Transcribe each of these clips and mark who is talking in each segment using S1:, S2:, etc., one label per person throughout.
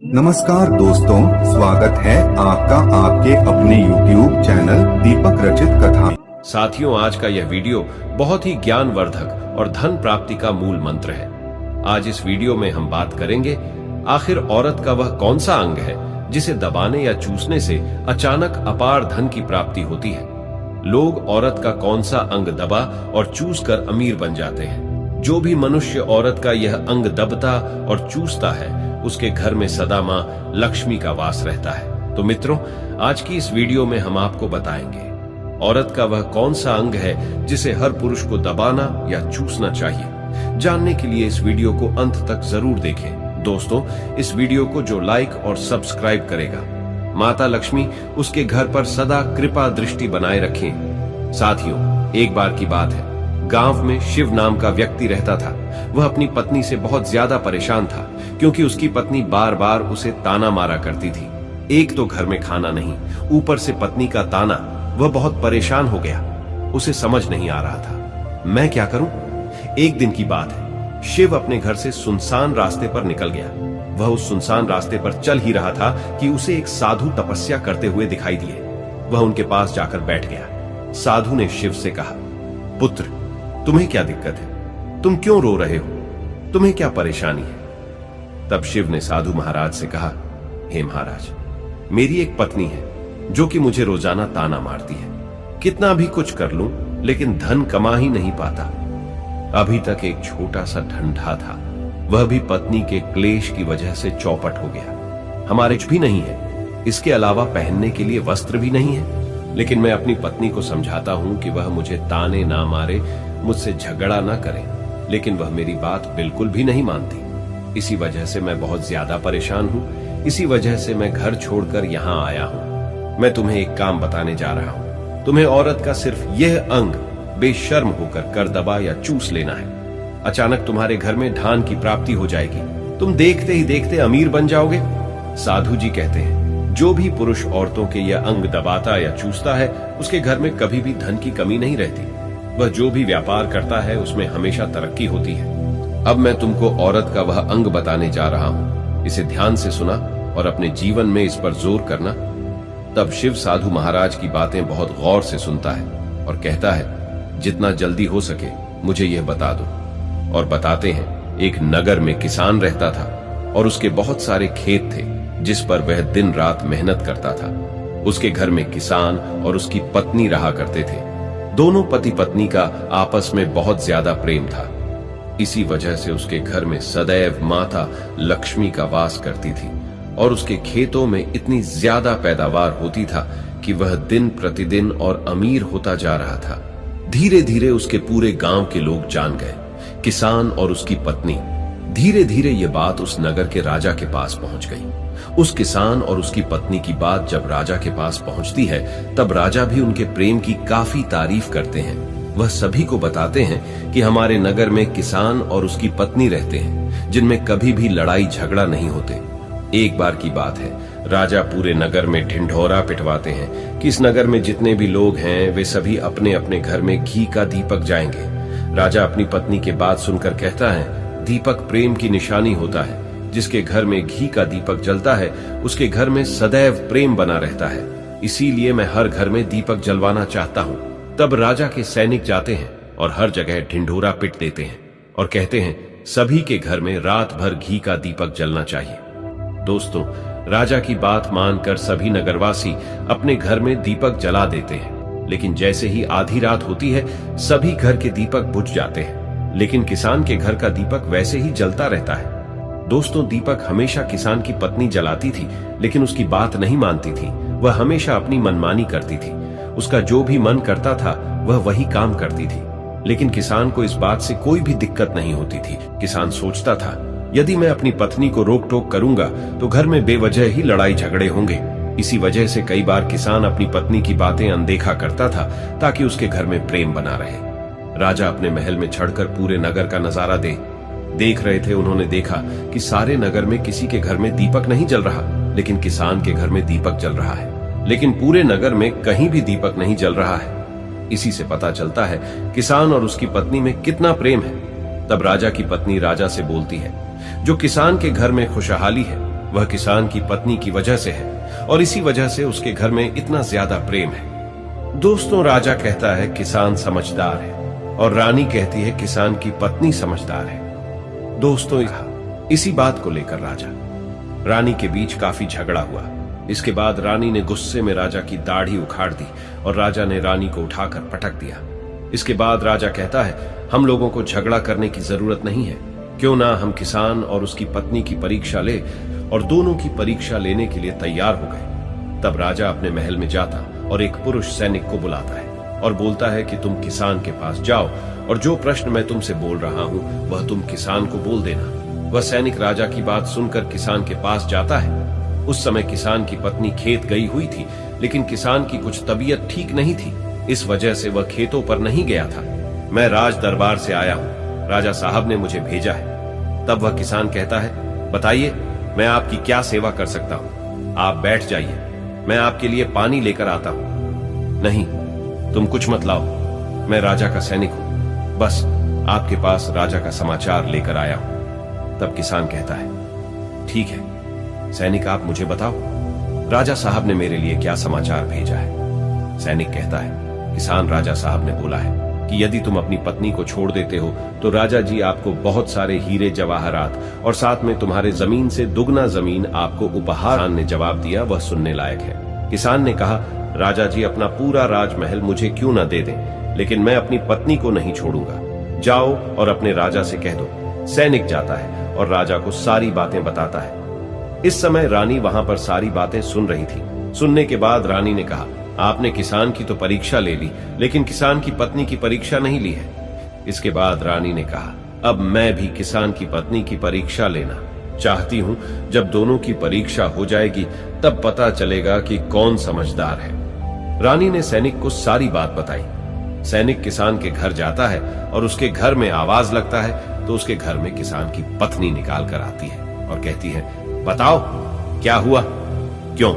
S1: नमस्कार दोस्तों, स्वागत है आपका आपके अपने YouTube चैनल दीपक रचित कथा।
S2: साथियों, आज का यह वीडियो बहुत ही ज्ञानवर्धक और धन प्राप्ति का मूल मंत्र है। आज इस वीडियो में हम बात करेंगे आखिर औरत का वह कौन सा अंग है जिसे दबाने या चूसने से अचानक अपार धन की प्राप्ति होती है। लोग औरत का कौन सा अंग दबा और चूस कर अमीर बन जाते हैं। जो भी मनुष्य औरत का यह अंग दबता और चूसता है उसके घर में सदा मां लक्ष्मी का वास रहता है। तो मित्रों, आज की इस वीडियो में हम आपको बताएंगे औरत का वह कौन सा अंग है जिसे हर पुरुष को दबाना या चूसना चाहिए। जानने के लिए इस वीडियो को अंत तक जरूर देखें। दोस्तों, इस वीडियो को जो लाइक और सब्सक्राइब करेगा, माता लक्ष्मी उसके घर पर सदा कृपा दृष्टि बनाए रखें। साथियों, एक बार की बात है, गांव में शिव नाम का व्यक्ति रहता था। वह अपनी पत्नी से बहुत ज्यादा परेशान था क्योंकि उसकी पत्नी बार बार उसे ताना मारा करती थी। एक तो घर में खाना नहीं, ऊपर से पत्नी का ताना। वह बहुत परेशान हो गया। उसे समझ नहीं आ रहा था, मैं क्या करूं। एक दिन की बात है, शिव अपने घर से सुनसान रास्ते पर निकल गया। वह उस सुनसान रास्ते पर चल ही रहा था कि उसे एक साधु तपस्या करते हुए दिखाई दिए। वह उनके पास जाकर बैठ गया। साधु ने शिव से कहा, पुत्र, तुम्हें क्या दिक्कत है? तुम क्यों रो रहे हो? तुम्हें क्या परेशानी है? तब शिव ने साधु महाराज से कहा, हे महाराज, मेरी एक पत्नी है जो कि मुझे रोजाना ताना मारती है। कितना भी कुछ कर लूं लेकिन धन कमा ही नहीं पाता। अभी तक एक छोटा सा ढंढा था, वह भी पत्नी के क्लेश की वजह से चौपट हो गया। हमारे कुछ भी नहीं है, इसके अलावा पहनने के लिए वस्त्र भी नहीं है। लेकिन मैं अपनी पत्नी को समझाता हूं कि वह मुझे ताने ना मारे, मुझसे झगड़ा ना करे, लेकिन वह मेरी बात बिल्कुल भी नहीं मानती। इसी वजह से मैं बहुत ज्यादा परेशान हूं। इसी वजह से मैं घर छोड़कर यहां आया हूं। मैं तुम्हें एक काम बताने जा रहा हूं। तुम्हें औरत का सिर्फ यह अंग बेशर्म होकर कर दबा या चूस लेना है। अचानक तुम्हारे घर में धन की प्राप्ति हो जाएगी। तुम देखते ही देखते अमीर बन जाओगे। साधु जी कहते हैं, जो भी पुरुष औरतों के यह अंग दबाता या चूसता है उसके घर में कभी भी धन की कमी नहीं रहती। वह जो भी व्यापार करता है उसमें हमेशा तरक्की होती है। अब मैं तुमको औरत का वह अंग बताने जा रहा हूं। इसे ध्यान से सुना और अपने जीवन में इस पर जोर करना। तब शिव साधु महाराज की बातें बहुत गौर से सुनता है और कहता है, जितना जल्दी हो सके मुझे यह बता दो। और बताते हैं, एक नगर में किसान रहता था और उसके बहुत सारे खेत थे जिस पर वह दिन रात मेहनत करता था। उसके घर में किसान और उसकी पत्नी रहा करते थे। दोनों पति पत्नी का आपस में बहुत ज्यादा प्रेम था। इसी वजह से उसके घर में सदैव माता लक्ष्मी का वास करती थी और उसके खेतों में इतनी ज्यादा पैदावार होती था कि वह दिन प्रतिदिन और अमीर होता जा रहा था। धीरे धीरे उसके पूरे गांव के लोग जान गए, किसान और उसकी पत्नी। धीरे धीरे ये बात उस नगर के राजा के पास पहुंच गई। उस किसान और उसकी पत्नी की बात जब राजा के पास पहुंचती है तब राजा भी उनके प्रेम की काफी तारीफ करते हैं। वह सभी को बताते हैं कि हमारे नगर में किसान और उसकी पत्नी रहते हैं जिनमें कभी भी लड़ाई झगड़ा नहीं होते। एक बार की बात है, राजा पूरे नगर में ढिंढोरा पिटवाते हैं कि इस नगर में जितने भी लोग हैं वे सभी अपने अपने घर में घी का दीपक जाएंगे। राजा अपनी पत्नी की बात सुनकर कहता है, दीपक प्रेम की निशानी होता है। जिसके घर में घी का दीपक जलता है उसके घर में सदैव प्रेम बना रहता है। इसीलिए मैं हर घर में दीपक जलवाना चाहता हूं। तब राजा के सैनिक जाते हैं और हर जगह ढिंढोरा पिट देते हैं और कहते हैं, सभी के घर में रात भर घी का दीपक जलना चाहिए। दोस्तों, राजा की बात मानकर सभी नगरवासी अपने घर में दीपक जला देते हैं। लेकिन जैसे ही आधी रात होती है सभी घर के दीपक बुझ जाते हैं, लेकिन किसान के घर का दीपक वैसे ही जलता रहता है। दोस्तों, दीपक हमेशा किसान की पत्नी जलाती थी लेकिन उसकी बात नहीं मानती थी। वह हमेशा अपनी मनमानी करती थी। उसका जो भी मन करता था वह वही काम करती थी। लेकिन किसान को इस बात से कोई भी दिक्कत नहीं होती थी। किसान सोचता था, यदि मैं अपनी पत्नी को रोक टोक करूंगा तो घर में बेवजह ही लड़ाई झगड़े होंगे। इसी वजह से कई बार किसान अपनी पत्नी की बातें अनदेखा करता था ताकि उसके घर में प्रेम बना रहे। राजा अपने महल में चढ़कर पूरे नगर का नजारा देख रहे थे। उन्होंने देखा कि सारे नगर में किसी के घर में दीपक नहीं जल रहा, लेकिन किसान के घर में दीपक जल रहा है। लेकिन पूरे नगर में कहीं भी दीपक नहीं जल रहा है। इसी से पता चलता है किसान और उसकी पत्नी में कितना प्रेम है। तब राजा की पत्नी राजा से बोलती है, जो किसान के घर में खुशहाली है वह किसान की पत्नी की वजह से है और इसी वजह से उसके घर में इतना ज्यादा प्रेम है। दोस्तों, राजा कहता है किसान समझदार है और रानी कहती है किसान की पत्नी समझदार है। दोस्तों, इसी बात को लेकर राजा रानी के बीच काफी झगड़ा हुआ। इसके बाद रानी ने गुस्से में राजा की दाढ़ी उखाड़ दी और राजा ने रानी को उठाकर पटक दिया। इसके बाद राजा कहता है, हम लोगों को झगड़ा करने की जरूरत नहीं है, क्यों ना हम किसान और उसकी पत्नी की परीक्षा ले, और दोनों की परीक्षा लेने के लिए तैयार हो गए। तब राजा अपने महल में जाता और एक पुरुष सैनिक को बुलाता है और बोलता है कि तुम किसान के पास जाओ और जो प्रश्न मैं तुमसे बोल रहा हूं वह तुम किसान को बोल देना। वह सैनिक राजा की बात सुनकर किसान के पास जाता है। उस समय किसान की पत्नी खेत गई हुई थी, लेकिन किसान की कुछ तबीयत ठीक नहीं थी, इस वजह से वह खेतों पर नहीं गया था। मैं राज दरबार से आया हूं, राजा साहब ने मुझे भेजा है। तब वह किसान कहता है, बताइए मैं आपकी क्या सेवा कर सकता हूं? आप बैठ जाइए, मैं आपके लिए पानी लेकर आता हूं। नहीं, तुम कुछ मत लाओ, मैं राजा का सैनिक हूं, बस आपके पास राजा का समाचार लेकर आया हूं। तब किसान कहता है, ठीक है सैनिक, आप मुझे बताओ राजा साहब ने मेरे लिए क्या समाचार भेजा है। सैनिक कहता है, किसान राजा साहब ने बोला है कि यदि तुम अपनी पत्नी को छोड़ देते हो तो राजा जी आपको बहुत सारे हीरे जवाहरात और साथ में तुम्हारे जमीन से दुगना जमीन आपको उपहार ने जवाब दिया, वह सुनने लायक है। किसान ने कहा, राजा जी अपना पूरा राजमहल मुझे क्यों न दे दें, लेकिन मैं अपनी पत्नी को नहीं छोड़ूंगा। जाओ और अपने राजा से कह दो। सैनिक जाता है और राजा को सारी बातें बताता है। इस समय रानी वहां पर सारी बातें सुन रही थी। सुनने के बाद रानी ने कहा, आपने किसान की तो परीक्षा ले ली, लेकिन किसान की पत्नी की परीक्षा नहीं ली है। इसके बाद रानी ने कहा, अब मैं भी किसान की पत्नी की परीक्षा लेना चाहती हूं। जब दोनों की परीक्षा हो जाएगी तब पता चलेगा कि कौन समझदार है। रानी ने सैनिक को सारी बात बताई। सैनिक किसान के घर जाता है और उसके घर में आवाज लगता है तो उसके घर में किसान की पत्नी निकाल कर आती है और कहती है, बताओ क्या हुआ, क्यों?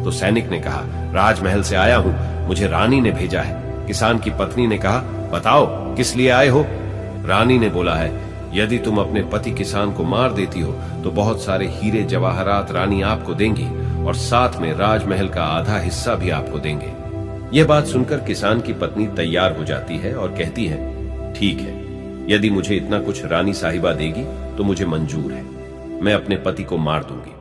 S2: तो सैनिक ने कहा, राजमहल से आया हूं, मुझे रानी ने भेजा है। किसान की पत्नी ने कहा, बताओ किस लिए आए हो? रानी ने बोला है, यदि तुम अपने पति किसान को मार देती हो तो बहुत सारे हीरे जवाहरात रानी आपको देंगी और साथ में राजमहल का आधा हिस्सा भी आपको देंगे। यह बात सुनकर किसान की पत्नी तैयार हो जाती है और कहती है, ठीक है, यदि मुझे इतना कुछ रानी साहिबा देगी तो मुझे मंजूर है, मैं अपने पति को मार दूंगी।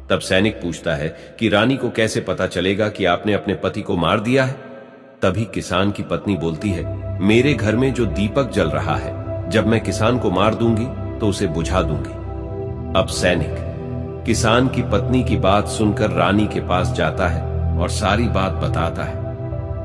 S2: तब सैनिक पूछता है कि रानी को कैसे पता चलेगा कि आपने अपने पति को मार दिया है? तभी किसान की पत्नी बोलती है, मेरे घर में जो दीपक जल रहा है, जब मैं किसान को मार दूंगी तो उसे बुझा दूंगी। अब सैनिक किसान की पत्नी की बात सुनकर रानी के पास जाता है और सारी बात बताता है।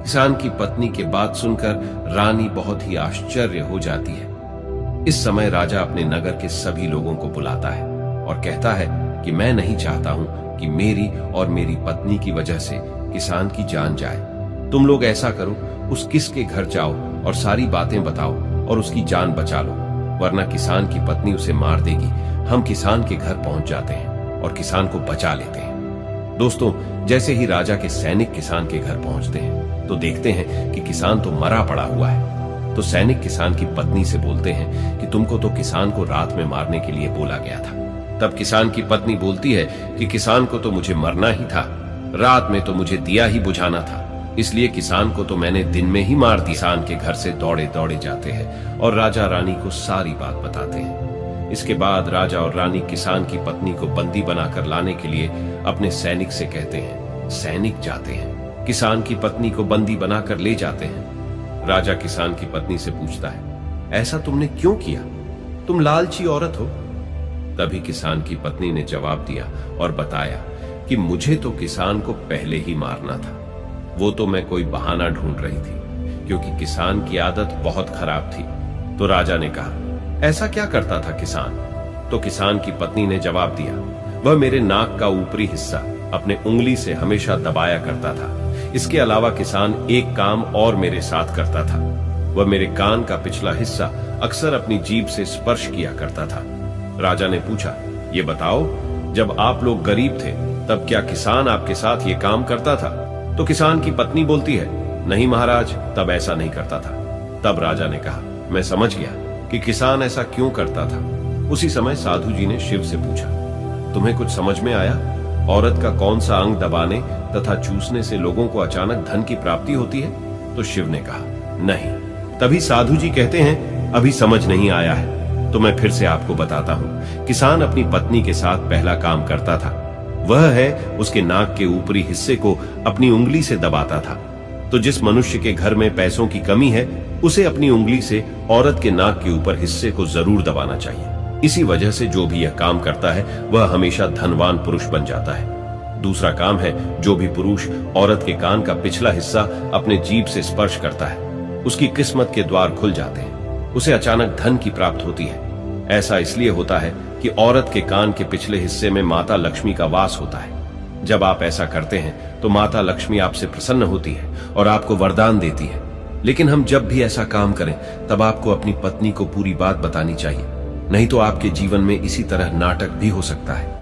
S2: किसान की पत्नी की बात सुनकर रानी बहुत ही आश्चर्य हो जाती है। इस समय राजा अपने नगर के सभी लोगों को बुलाता है और कहता है कि मैं नहीं चाहता हूं कि मेरी और मेरी पत्नी की वजह से किसान की जान जाए। तुम लोग ऐसा करो, उस किसके घर जाओ और सारी बातें बताओ और उसकी जान बचा लो, वरना किसान की पत्नी उसे मार देगी। हम किसान के घर पहुंच जाते हैं और किसान को बचा लेते हैं। दोस्तों, जैसे ही राजा के सैनिक किसान के घर पहुंचते हैं तो देखते हैं कि किसान तो मरा पड़ा हुआ है। तो सैनिक किसान की पत्नी से बोलते हैं कि तुमको तो किसान को रात में मारने के लिए बोला गया था। तब किसान की पत्नी बोलती है कि किसान को तो मुझे मरना ही था, रात में तो मुझे दिया ही बुझाना था, इसलिए किसान को तो मैंने दिन में ही मार दिया। किसान के घर से दौड़े दौड़े जाते हैं और राजा रानी को सारी बात बताते हैं। इसके बाद राजा और रानी किसान की पत्नी को बंदी बनाकर लाने के लिए अपने सैनिक से कहते हैं। सैनिक जाते हैं, किसान की पत्नी को बंदी बनाकर ले जाते हैं। राजा किसान की पत्नी से पूछता है, ऐसा तुमने क्यों किया? तुम लालची औरत हो। तभी किसान की पत्नी ने जवाब दिया और बताया कि मुझे तो किसान को पहले ही मारना था, वो तो मैं कोई बहाना ढूंढ रही थी, क्योंकि किसान की आदत बहुत खराब थी। तो राजा ने कहा, ऐसा क्या करता था किसान? तो किसान की पत्नी ने जवाब दिया, वह मेरे नाक का ऊपरी हिस्सा अपने उंगली से हमेशा दबाया करता था। इसके अलावा किसान एक काम और मेरे साथ करता था, वह मेरे कान का पिछला हिस्सा अक्सर अपनी जीभ से स्पर्श किया करता था। राजा ने पूछा, ये बताओ, जब आप लोग गरीब थे तब क्या किसान आपके साथ ये काम करता था? तो किसान की पत्नी बोलती है, नहीं महाराज, तब ऐसा नहीं करता था। तब राजा ने कहा, मैं समझ गया कि किसान ऐसा क्यों करता था। उसी समय साधु जी ने शिव से पूछा, तुम्हें कुछ समझ में आया? औरत का कौन सा अंग दबाने तथा चूसने से लोगों को अचानक धन की प्राप्ति होती है? तो शिव ने कहा, नहीं। तभी साधु जी कहते हैं, अभी समझ नहीं आया है तो मैं फिर से आपको बताता हूं। किसान अपनी पत्नी के साथ पहला काम करता था, वह है उसके नाक के ऊपरी हिस्से को अपनी उंगली से दबाता था। तो जिस मनुष्य के घर में पैसों की कमी है, उसे अपनी उंगली से औरत के नाक के ऊपर हिस्से को जरूर दबाना चाहिए। इसी वजह से जो भी यह काम करता है वह हमेशा धनवान पुरुष बन जाता है। दूसरा काम है, जो भी पुरुष औरत के कान का पिछला हिस्सा अपने जीभ से स्पर्श करता है, उसकी किस्मत के द्वार खुल जाते हैं, उसे अचानक धन की प्राप्त होती है। ऐसा इसलिए होता है कि औरत के कान के पिछले हिस्से में माता लक्ष्मी का वास होता है। जब आप ऐसा करते हैं तो माता लक्ष्मी आपसे प्रसन्न होती है और आपको वरदान देती है। लेकिन हम जब भी ऐसा काम करें तब आपको अपनी पत्नी को पूरी बात बतानी चाहिए, नहीं तो आपके जीवन में इसी तरह नाटक भी हो सकता है।